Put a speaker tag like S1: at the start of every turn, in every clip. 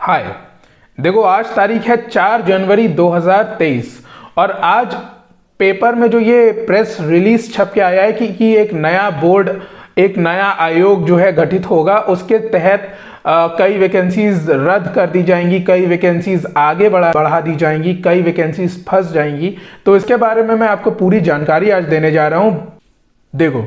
S1: हाय। देखो आज तारीख है 4 जनवरी 2023 और आज पेपर में जो ये प्रेस रिलीज छप के आया है कि एक नया बोर्ड, एक नया आयोग जो है गठित होगा। उसके तहत कई वैकेंसीज रद्द कर दी जाएंगी, कई वैकेंसीज आगे बढ़ा दी जाएंगी, कई वैकेंसीज फंस जाएंगी। तो इसके बारे में मैं आपको पूरी जानकारी आज देने जा रहा हूं। देखो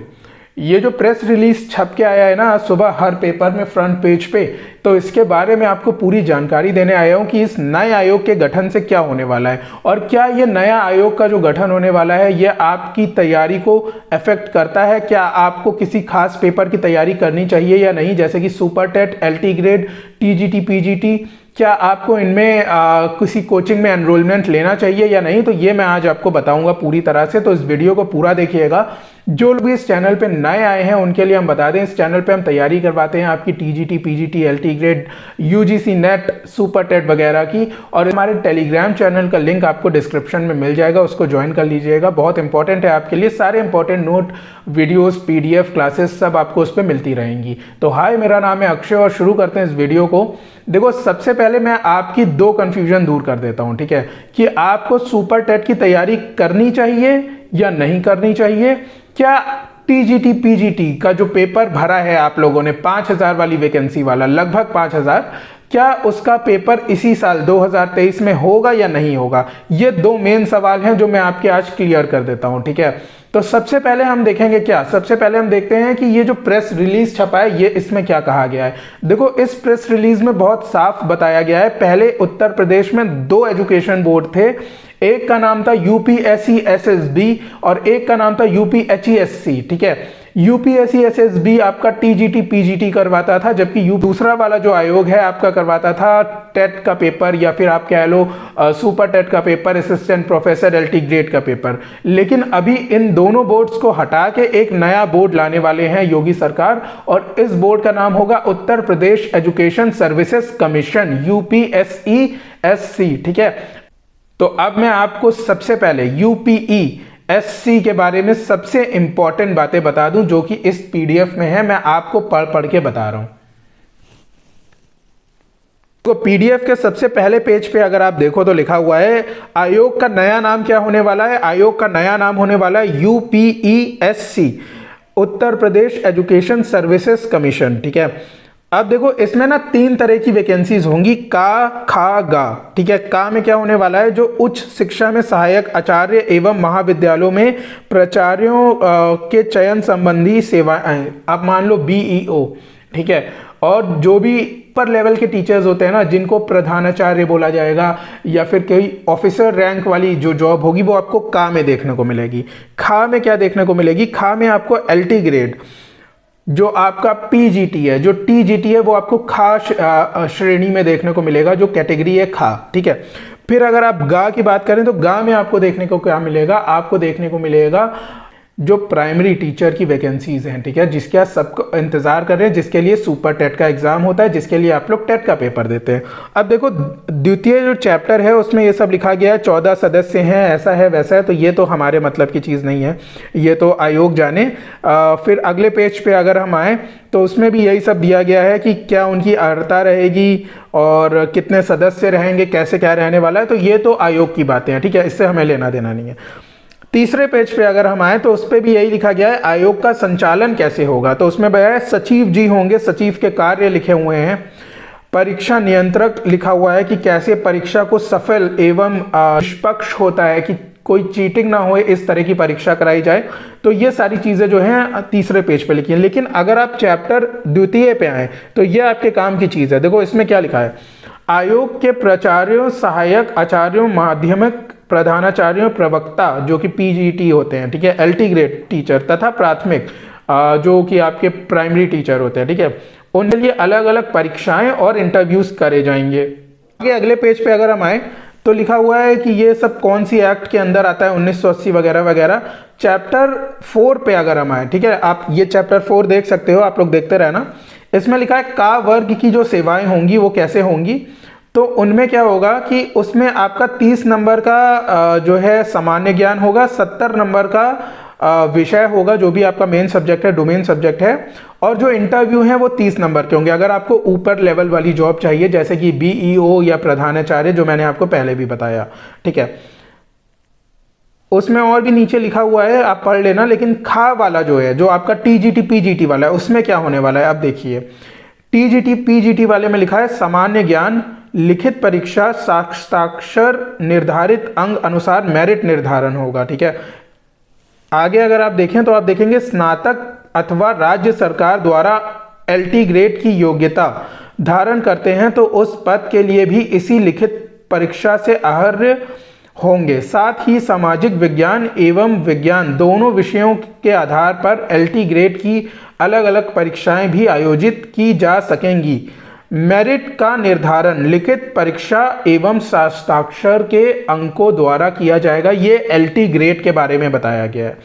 S1: ये जो प्रेस रिलीज छप के आया है ना सुबह हर पेपर में फ्रंट पेज पे, तो इसके बारे में आपको पूरी जानकारी देने आया हूं कि इस नए आयोग के गठन से क्या होने वाला है और क्या ये नया आयोग का जो गठन होने वाला है ये आपकी तैयारी को अफेक्ट करता है। क्या आपको किसी खास पेपर की तैयारी करनी चाहिए या नहीं, जैसे कि super TET, LT grade, TGT, PGT, क्या आपको इनमें किसी कोचिंग में एनरोलमेंट लेना चाहिए या नहीं। तो ये मैं आज आपको बताऊंगा पूरी तरह से, तो इस वीडियो को पूरा देखिएगा। जो लोग इस चैनल पे नए आए हैं उनके लिए हम बता दें, इस चैनल पे हम तैयारी करवाते हैं आपकी TGT, PGT, LT grade, UGC NET, super TET वगैरह की। और हमारे टेलीग्राम चैनल का लिंक आपको डिस्क्रिप्शन में मिल जाएगा, उसको ज्वाइन कर लीजिएगा। बहुत इंपॉर्टेंट है आपके लिए, सारे important note, videos, PDF, classes सब आपको उस पर मिलती रहेंगी। तो हाय, मेरा नाम है अक्षय और शुरू करते हैं इस वीडियो को। देखो सबसे पहले मैं आपकी दो कंफ्यूजन दूर कर देता हूं, ठीक है, कि आपको सुपर टेट की तैयारी करनी चाहिए या नहीं करनी चाहिए। क्या टीजीटी, पीजीटी का जो पेपर भरा है आप लोगों ने 5000 वाली वैकेंसी वाला, लगभग 5000, क्या उसका पेपर इसी साल 2023 में होगा या नहीं होगा। ये दो मेन सवाल हैं जो मैं आपके आज क्लियर कर देता हूं, ठीक है। तो सबसे पहले हम देखेंगे क्या, सबसे पहले हम देखते हैं कि ये जो प्रेस रिलीज छपा है ये इसमें क्या कहा गया है। देखो इस प्रेस रिलीज में बहुत साफ बताया गया है। पहले उत्तर प्रदेश में दो एजुकेशन बोर्ड थे, एक का नाम था यूपीएससी-एसएसबी और एक का नाम था यूपीएचईएससी, ठीक है। यूपीएससी-एसएसबी आपका टीजीटी, पीजीटी करवाता था, जबकि दूसरा वाला जो आयोग है आपका करवाता था टेट का पेपर या फिर आप कह लो सुपर टेट का paper, assistant professor, LT grade का पेपर। लेकिन अभी इन दोनों बोर्ड्स को हटा के एक नया बोर्ड लाने वाले हैं योगी सरकार, और इस बोर्ड का नाम होगा Uttar Pradesh education services commission, UPSE-SC, ठीक है। तो अब मैं आपको सबसे पहले यूपीई-एससी के बारे में सबसे इंपॉर्टेंट बातें बता दूं जो कि इस पीडीएफ में है, मैं आपको पढ़ पढ़ के बता रहा हूं। तो पीडीएफ के सबसे पहले पेज पे अगर आप देखो तो लिखा हुआ है आयोग का नया नाम क्या होने वाला है। आयोग का नया नाम होने वाला है यूपीई-एससी, Uttar Pradesh education services commission, ठीक है। अब देखो इसमें ना तीन तरह की वैकेंसीज होंगी, का, खा, गा, ठीक है। का में क्या होने वाला है, जो उच्च शिक्षा में सहायक आचार्य एवं महाविद्यालयों में प्राचार्यों के चयन संबंधी सेवाएं, आप मान लो बीईओ, ठीक है। और जो भी ऊपर लेवल के टीचर्स होते हैं ना, जिनको प्रधानाचार्य बोला जाएगा या फिर कोई ऑफिसर रैंक वाली जो जॉब होगी वो आपको का में देखने को मिलेगी। खा में क्या देखने को मिलेगी, खा में आपको एलटी ग्रेड, जो आपका पीजीटी है, जो टीजीटी है वो आपको खा श्रेणी में देखने को मिलेगा, जो कैटेगरी है खा, ठीक है। फिर अगर आप गा की बात करें तो गा में आपको देखने को क्या मिलेगा, आपको देखने को मिलेगा जो प्राइमरी टीचर की वैकेंसीज हैं, ठीक है, जिसके आप सबको इंतजार कर रहे हैं, जिसके लिए सुपर टेट का एग्जाम होता है, जिसके लिए आप लोग टेट का पेपर देते हैं। अब देखो द्वितीय जो चैप्टर है उसमें ये सब लिखा गया है, 14 सदस्य हैं, ऐसा है वैसा है, तो ये तो हमारे मतलब की चीज़ नहीं है, ये तो आयोग जाने। फिर अगले पेज पे अगर हम आए तो उसमें भी यही सब दिया गया है कि क्या उनकी अर्हता रहेगी और कितने सदस्य रहेंगे, कैसे क्या रहने वाला है, तो ये तो आयोग की बातें हैं, ठीक है, इससे हमें लेना देना नहीं है। तीसरे पेज पे अगर हम आए तो उस पर भी यही लिखा गया है आयोग का संचालन कैसे होगा। तो उसमें बताया सचिव जी होंगे, सचिव के कार्य लिखे हुए हैं। परीक्षा नियंत्रक लिखा हुआ है कि कैसे परीक्षा को सफल एवं निष्पक्ष होता है, कि कोई चीटिंग ना हो, इस तरह की परीक्षा कराई जाए। तो ये सारी चीजें जो हैं तीसरे पेज पे लिखी हैं। लेकिन अगर आप चैप्टर द्वितीय पे आए तो ये आपके काम की चीज है। देखो इसमें क्या लिखा है, आयोग के प्राचार्यों, सहायक आचार्यों, माध्यमिक प्रधानाचार्यों, प्रवक्ता जो कि पीजीटी होते हैं, ठीक है, एलटी ग्रेड टीचर तथा प्राथमिक जो कि आपके प्राइमरी टीचर होते हैं, ठीक है, उनके लिए अलग अलग परीक्षाएं और इंटरव्यूज करे जाएंगे। आगे अगले पेज पे अगर हम आए तो लिखा हुआ है कि ये सब कौन सी एक्ट के अंदर आता है, 1980 वगैरह वगैरह। चैप्टर 4 पे अगर हम आए, ठीक है, आप ये चैप्टर 4 देख सकते हो, आप लोग देखते रहना। इसमें लिखा है का वर्ग की जो सेवाएं होंगी वो कैसे होंगी, तो उनमें क्या होगा कि उसमें आपका 30 नंबर का जो है सामान्य ज्ञान होगा, 70 नंबर का विषय होगा जो भी आपका मेन सब्जेक्ट है, डोमेन सब्जेक्ट है, और जो इंटरव्यू है वो 30 नंबर के होंगे अगर आपको ऊपर लेवल वाली जॉब चाहिए जैसे कि बीईओ या प्रधानाचार्य, जो मैंने आपको पहले भी बताया। ठीक है, उसमें और भी नीचे लिखा हुआ है, आप पढ़ लेना। लेकिन खा वाला जो है, जो आपका टीजीटी पीजीटी वाला है, उसमें क्या होने वाला है, आप देखिए। टीजीटी पीजीटी वाले में लिखा है सामान्य ज्ञान, लिखित परीक्षा, साक्षाक्षर, निर्धारित अंक अनुसार मेरिट निर्धारण होगा। ठीक है, आगे अगर आप देखें तो आप देखेंगे स्नातक अथवा राज्य सरकार द्वारा एलटी ग्रेड की योग्यता धारण करते हैं तो उस पद के लिए भी इसी लिखित परीक्षा से अर्ह होंगे। साथ ही सामाजिक विज्ञान एवं विज्ञान दोनों विषयों के आधार पर एलटी ग्रेड की अलग अलग परीक्षाएं भी आयोजित की जा सकेंगी। मेरिट का निर्धारण लिखित परीक्षा एवं हस्ताक्षर के अंकों द्वारा किया जाएगा। ये एलटी ग्रेड के बारे में बताया गया है।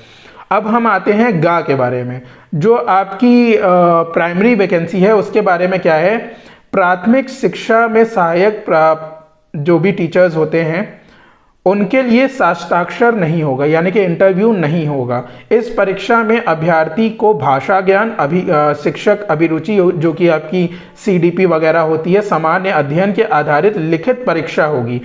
S1: अब हम आते हैं गा के बारे में, जो आपकी प्राइमरी वैकेंसी है उसके बारे में क्या है। प्राथमिक शिक्षा में सहायक जो भी टीचर्स होते हैं उनके लिए हस्ताक्षर नहीं होगा, यानी कि इंटरव्यू नहीं होगा। इस परीक्षा में अभ्यर्थी को भाषा ज्ञान, शिक्षक अभिरुचि जो कि आपकी सीडीपी वगैरह होती है, सामान्य अध्ययन के आधारित लिखित परीक्षा होगी।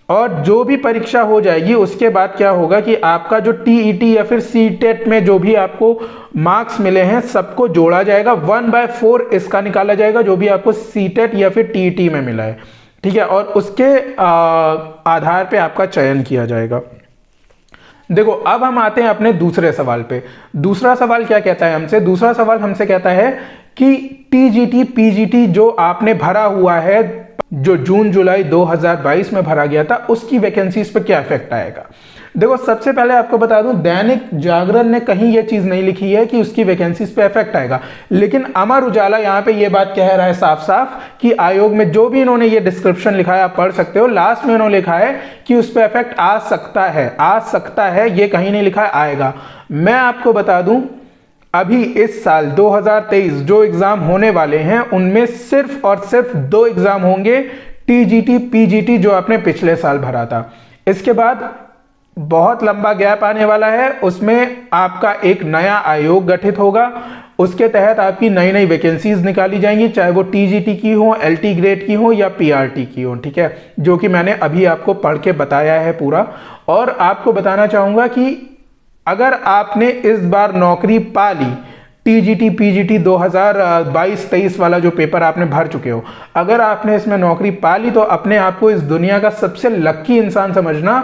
S1: और जो भी परीक्षा हो जाएगी उसके बाद क्या होगा कि आपका जो टीईटी या फिर सीटेट में जो भी आपको मार्क्स मिले हैं सबको जोड़ा जाएगा, 1/4 इसका निकाला जाएगा जो भी आपको सीटेट या फिर टीईटी में मिला है। ठीक है, और उसके आधार पे आपका चयन किया जाएगा। देखो, अब हम आते हैं अपने दूसरे सवाल पे। दूसरा सवाल क्या कहता है हमसे? दूसरा सवाल हमसे कहता है कि टीजीटी पीजीटी जो आपने भरा हुआ है, जो जून जुलाई 2022 में भरा गया था, उसकी वैकेंसीज पे क्या इफेक्ट आएगा। देखो, सबसे पहले आपको बता दूं, दैनिक जागरण ने कहीं यह चीज नहीं लिखी है कि उसकी वैकेंसीज पे इफेक्ट आएगा, लेकिन अमर उजाला यहां पे ये बात कह रहा है साफ साफ कि आयोग में जो भी इन्होंने ये डिस्क्रिप्शन लिखा है, आप पढ़ सकते हो, लास्ट में इन्होंने लिखा है कि उस पर इफेक्ट आ सकता है। आ सकता है, ये कहीं नहीं लिखा है आएगा। मैं आपको बता दूं, अभी इस साल 2023 जो एग्जाम होने वाले हैं उनमें सिर्फ और सिर्फ 2 एग्जाम होंगे, टीजीटी पीजीटी जो आपने पिछले साल भरा था। इसके बाद बहुत लंबा गैप आने वाला है, उसमें आपका एक नया आयोग गठित होगा, उसके तहत आपकी नई नई वैकेंसीज निकाली जाएंगी, चाहे वो टीजीटी की हो, एलटी ग्रेड की हो या पीआरटी की हो। ठीक है, जो कि मैंने अभी आपको पढ़ के बताया है पूरा। और आपको बताना चाहूंगा कि अगर आपने इस बार नौकरी पा ली, टीजीटी पीजीटी 2022-23 वाला जो पेपर आपने भर चुके हो, अगर आपने इसमें नौकरी पा ली तो अपने आप को इस दुनिया का सबसे लक्की इंसान समझना,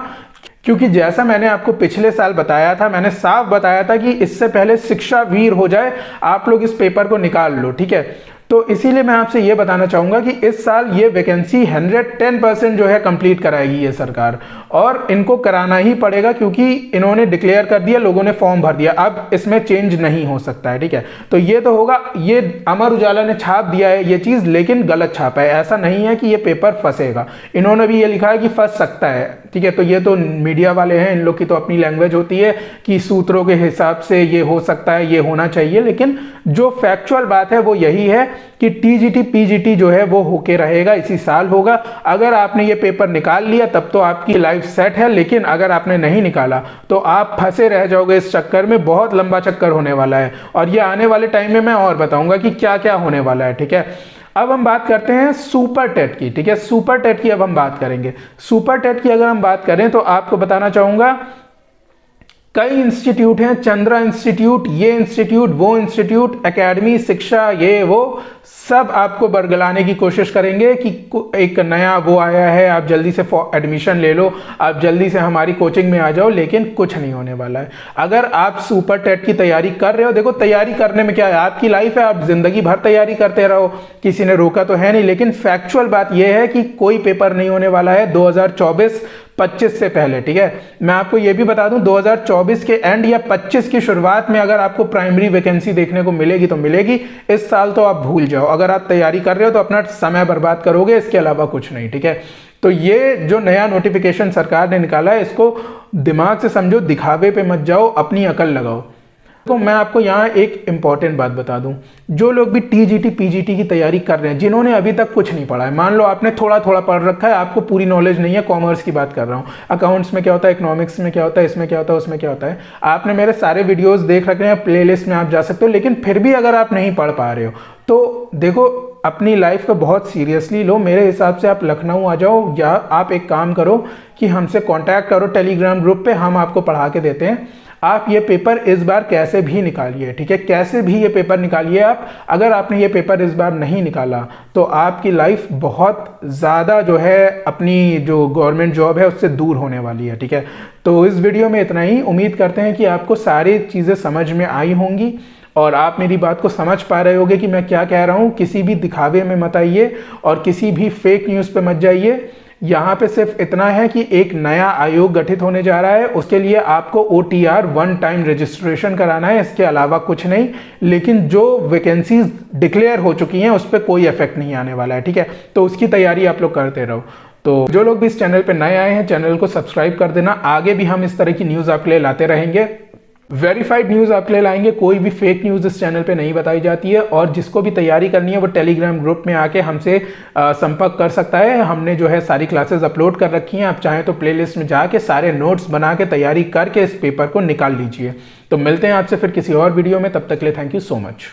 S1: क्योंकि जैसा मैंने आपको पिछले साल बताया था, मैंने साफ बताया था कि इससे पहले शिक्षा वीर हो जाए, आप लोग इस पेपर को निकाल लो। ठीक है, तो इसीलिए मैं आपसे ये बताना चाहूंगा कि इस साल ये वैकेंसी 110% जो है कंप्लीट कराएगी ये सरकार, और इनको कराना ही पड़ेगा क्योंकि इन्होंने डिक्लेयर कर दिया, लोगों ने फॉर्म भर दिया, अब इसमें चेंज नहीं हो सकता है। ठीक है, तो ये तो होगा। ये अमर उजाला ने छाप दिया है ये चीज, लेकिन गलत छापा है। ऐसा नहीं है कि ये पेपर फंसेगा, इन्होंने भी ये लिखा है कि फंस सकता है। ठीक है, तो ये तो मीडिया वाले हैं, इन लोग की तो अपनी लैंग्वेज होती है कि सूत्रों के हिसाब से ये हो सकता है, ये होना चाहिए, लेकिन जो फैक्चुअल बात है वो यही है कि टीजीटी पीजीटी जो है वो होके रहेगा, इसी साल होगा। अगर आपने ये पेपर निकाल लिया तब तो आपकी लाइफ सेट है, लेकिन अगर आपने नहीं निकाला तो आप फंसे रह जाओगे इस चक्कर में। बहुत लंबा चक्कर होने वाला है, और ये आने वाले टाइम में मैं और बताऊंगा कि क्या क्या होने वाला है। ठीक है, अब हम बात करते हैं सुपर टेट की। ठीक है, सुपर टेट की अब हम बात करेंगे। सुपर टेट की अगर हम बात करें तो आपको बताना चाहूंगा, कई इंस्टीट्यूट हैं, चंद्रा इंस्टीट्यूट, ये इंस्टीट्यूट, वो इंस्टीट्यूट, एकेडमी शिक्षा, ये वो सब आपको बरगलाने की कोशिश करेंगे कि एक नया वो आया है, आप जल्दी से एडमिशन ले लो, आप जल्दी से हमारी कोचिंग में आ जाओ, लेकिन कुछ नहीं होने वाला है। अगर आप सुपर टेट की तैयारी कर रहे हो, देखो तैयारी करने में क्या है, आपकी लाइफ है, आप जिंदगी भर तैयारी करते रहो, किसी ने रोका तो है नहीं, लेकिन फैक्चुअल बात यह है कि कोई पेपर नहीं होने वाला है 2024-25 से पहले। ठीक है, मैं आपको यह भी बता दूं, 2024 के एंड या 25 की शुरुआत में अगर आपको प्राइमरी वैकेंसी देखने को मिलेगी तो मिलेगी, इस साल तो आप भूल जाओ। अगर आप तैयारी कर रहे हो तो अपना समय बर्बाद करोगे, इसके अलावा कुछ नहीं। ठीक है, तो ये जो नया नोटिफिकेशन सरकार ने निकाला है, इसको दिमाग से समझो, दिखावे पे मत जाओ, अपनी अकल लगाओ। तो मैं आपको यहाँ एक इंपॉर्टेंट बात बता दूं, जो लोग भी टीजीटी पीजीटी की तैयारी कर रहे हैं, जिन्होंने अभी तक कुछ नहीं पढ़ा है, मान लो आपने थोड़ा थोड़ा पढ़ रखा है, आपको पूरी नॉलेज नहीं है, कॉमर्स की बात कर रहा हूँ, अकाउंट्स में क्या होता है, इकोनॉमिक्स में क्या होता है, इसमें क्या होता है, उसमें क्या होता है, आपने मेरे सारे वीडियोस देख रखे हैं, प्लेलिस्ट में आप जा सकते हो, लेकिन फिर भी अगर आप नहीं पढ़ पा रहे हो तो देखो, अपनी लाइफ को बहुत सीरियसली लो। मेरे हिसाब से आप लखनऊ आ जाओ, या आप एक काम करो कि हमसे कांटेक्ट करो टेलीग्राम ग्रुप पे, हम आपको पढ़ा के देते हैं। आप ये पेपर इस बार कैसे भी निकालिए, ठीक है, कैसे भी ये पेपर निकालिए आप। अगर आपने ये पेपर इस बार नहीं निकाला तो आपकी लाइफ बहुत ज़्यादा जो है अपनी जो गवर्नमेंट जॉब है उससे दूर होने वाली है, ठीक है। तो इस वीडियो में इतना ही। उम्मीद करते हैं कि आपको सारी चीज़ें समझ में आई होंगी और आप मेरी बात को समझ पा रहे होंगे कि मैं क्या कह रहा हूँ। किसी भी दिखावे में मत आइए और किसी भी फेक न्यूज़ पे मत जाइए। यहाँ पे सिर्फ इतना है कि एक नया आयोग गठित होने जा रहा है, उसके लिए आपको OTR 1 टाइम रजिस्ट्रेशन कराना है, इसके अलावा कुछ नहीं। लेकिन जो वैकेंसीज डिक्लेयर हो चुकी हैं उस पर कोई इफेक्ट नहीं आने वाला है, ठीक है। तो उसकी तैयारी आप लोग करते रहो। तो जो लोग भी इस चैनल पे नए आए हैं, चैनल को सब्सक्राइब कर देना। आगे भी हम इस तरह की न्यूज़ आपके लिए लाते रहेंगे, वेरीफाइड न्यूज़ आपके लिए लाएंगे। कोई भी फेक न्यूज़ इस चैनल पे नहीं बताई जाती है। और जिसको भी तैयारी करनी है वो टेलीग्राम ग्रुप में आके हमसे संपर्क कर सकता है। हमने जो है सारी क्लासेस अपलोड कर रखी हैं, आप चाहें तो प्लेलिस्ट में जाके सारे नोट्स बना के तैयारी करके इस पेपर को निकाल लीजिए। तो मिलते हैं आपसे फिर किसी और वीडियो में, तब तक के लिए थैंक यू सो मच।